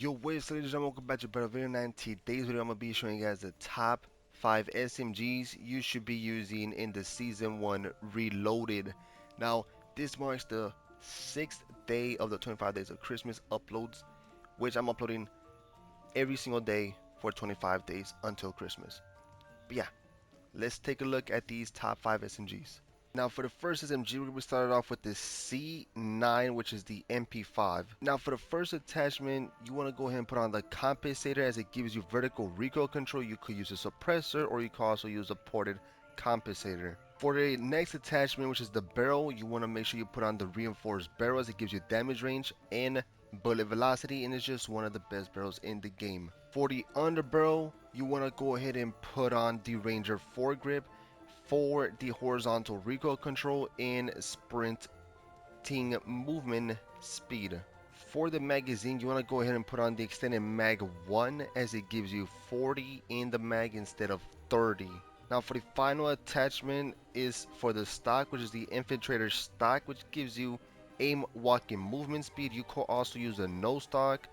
Yo, what is ladies and gentlemen, welcome back to a better video. In today's video, I'm going to be showing you guys the top 5 SMGs you should be using in the Season 1 Reloaded. Now, this marks the 6th day of the 25 Days of Christmas uploads, which I'm uploading every single day for 25 days until Christmas. But yeah, let's take a look at these top 5 SMGs. Now for the first SMG, we started off with the C9, which is the MP5. Now for the first attachment, you want to go ahead and put on the compensator, as it gives you vertical recoil control. You could use a suppressor, or you could also use a ported compensator. For the next attachment, which is the barrel, you want to make sure you put on the reinforced barrel, as it gives you damage range and bullet velocity, and it's just one of the best barrels in the game. For the underbarrel, you want to go ahead and put on the Ranger foregrip for the horizontal recoil control and sprinting movement speed. For the magazine, you want to go ahead and put on the extended mag 1, as it gives you 40 in the mag instead of 30. Now for the final attachment is for the stock, which is the infiltrator stock, which gives you aim, walking, movement speed. You could also use a no stock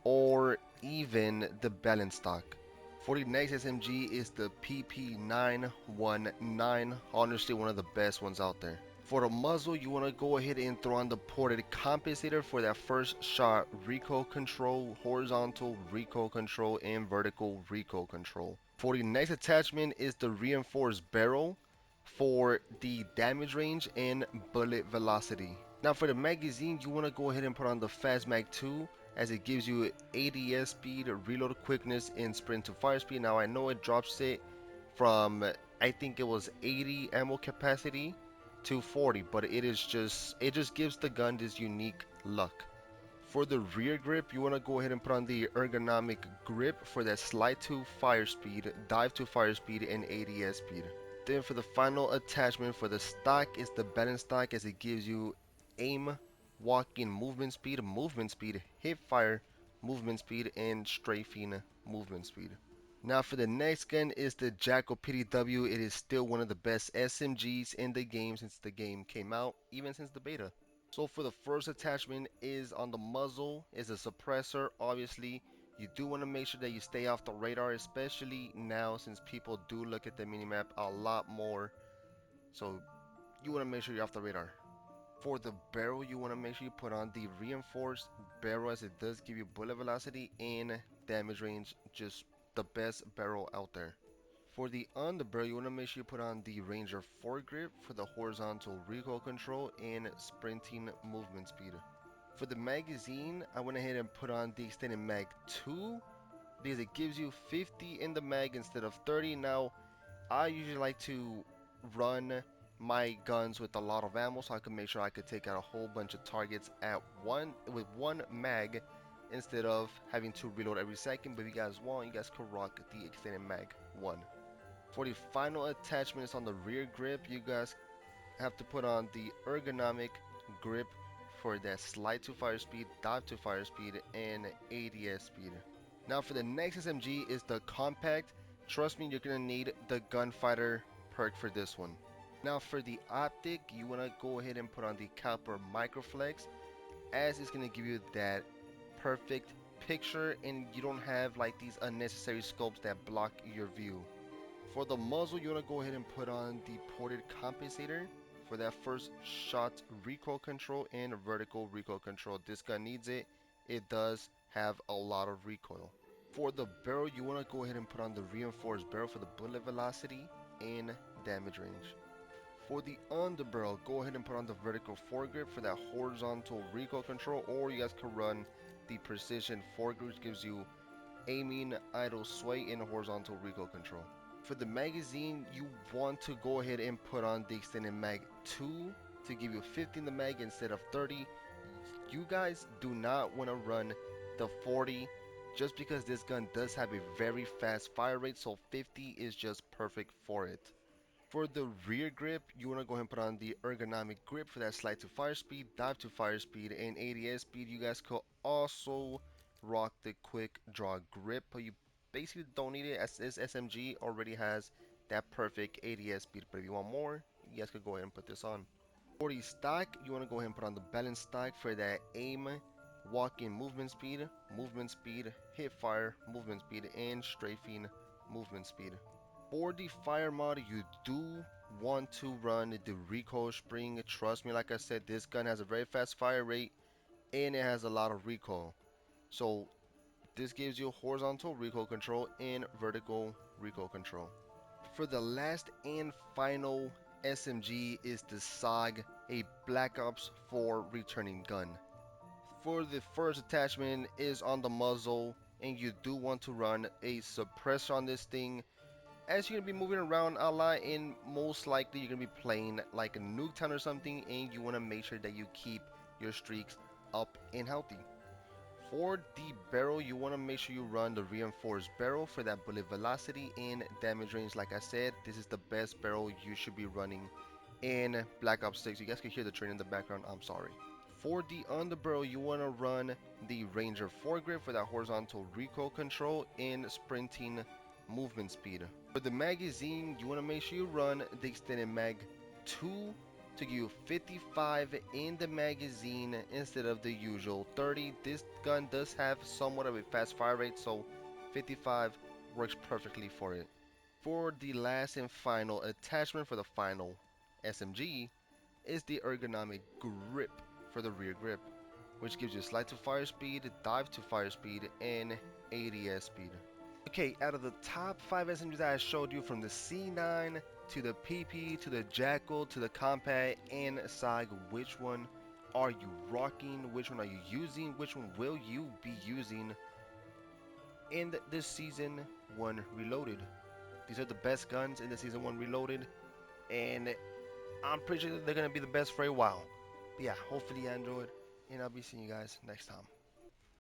or even the balance stock. For the next SMG is the PP919, honestly one of the best ones out there. For the muzzle, you want to go ahead and throw on the ported compensator for that first shot recoil control, horizontal recoil control, and vertical recoil control. For the next attachment is the reinforced barrel for the damage range and bullet velocity. Now for the magazine, you want to go ahead and put on the Fast Mag 2, as it gives you ADS speed, reload quickness, and sprint to fire speed. Now I know it drops it from, I think it was 80 ammo capacity to 40, but it just gives the gun this unique look. For the rear grip, you want to go ahead and put on the ergonomic grip for that slide to fire speed, dive to fire speed, and ADS speed. Then for the final attachment for the stock is the balance stock, as it gives you aim, walking, movement speed, hip fire, movement speed, and strafing movement speed. Now for the next gun is the Jackal PDW. It is still one of the best SMGs in the game since the game came out, even since the beta. So for the first attachment is on the muzzle, is a suppressor. Obviously, you do want to make sure that you stay off the radar, especially now since people do look at the minimap a lot more. So you want to make sure you're off the radar. For the barrel, you want to make sure you put on the reinforced barrel, as it does give you bullet velocity and damage range. Just the best barrel out there. For the underbarrel, you want to make sure you put on the Ranger foregrip for the horizontal recoil control and sprinting movement speed. For the magazine, I went ahead and put on the extended mag 2, because it gives you 50 in the mag instead of 30. Now, I usually like to run my guns with a lot of ammo, so I can make sure I could take out a whole bunch of targets at one mag instead of having to reload every second. But if you guys want, you guys can rock the extended mag 1. For the final attachments on the rear grip, you guys have to put on the ergonomic grip for that slide to fire speed, dive to fire speed, and ADS speed. Now for the next SMG is the compact. Trust me, you're gonna need the gunfighter perk for this one. Now for the optic, you wanna go ahead and put on the caliper microflex, as it's gonna give you that perfect picture and you don't have like these unnecessary scopes that block your view. For the muzzle, you want to go ahead and put on the ported compensator for that first shot recoil control and vertical recoil control. This gun needs it. It does have a lot of recoil. For the barrel, you want to go ahead and put on the reinforced barrel for the bullet velocity and damage range. For the underbarrel, go ahead and put on the vertical foregrip for that horizontal recoil control, or you guys can run the precision foregrip, which gives you aiming, idle sway, and horizontal recoil control. For the magazine, you want to go ahead and put on the extended mag 2 to give you 50 in the mag instead of 30. You guys do not want to run the 40, just because this gun does have a very fast fire rate, so 50 is just perfect for it. For the rear grip, you want to go ahead and put on the ergonomic grip for that slide to fire speed, dive to fire speed, and ADS speed. You guys could also rock the quick draw grip, but you basically don't need it, as this SMG already has that perfect ADS speed. But if you want more, you guys could go ahead and put this on. For the stock, you want to go ahead and put on the balance stock for that aim, walking movement speed, hip fire, movement speed, and strafing movement speed. For the fire mod, you do want to run the recoil spring. Trust me, like I said, this gun has a very fast fire rate and it has a lot of recoil. So this gives you horizontal recoil control and vertical recoil control. For the last and final SMG is the SOG, a Black Ops 4 returning gun. For the first attachment is on the muzzle, and you do want to run a suppressor on this thing, as you're gonna be moving around a lot and most likely you're gonna be playing like a Nuketown or something, and you want to make sure that you keep your streaks up and healthy. For the barrel, you want to make sure you run the reinforced barrel for that bullet velocity and damage range. Like I said, this is the best barrel you should be running in Black Ops 6. You guys can hear the train in the background, I'm sorry. For the underbarrel, you want to run the Ranger foregrip for that horizontal recoil control and sprinting movement speed. For the magazine, you want to make sure you run the extended mag 2 to give you 55 in the magazine instead of the usual 30. This gun does have somewhat of a fast fire rate, so 55 works perfectly for it. For the last and final attachment for the final SMG is the ergonomic grip for the rear grip, which gives you slide to fire speed, dive to fire speed, and ADS speed. Okay, out of the top 5 SMGs that I showed you, from the C9 to the PP to the Jackal to the Compact and SAG, which one are you rocking? Which one are you using? Which one will you be using in this Season 1 Reloaded? These are the best guns in the Season 1 Reloaded, and I'm pretty sure they're going to be the best for a while. But yeah, hopefully you enjoyed, and I'll be seeing you guys next time.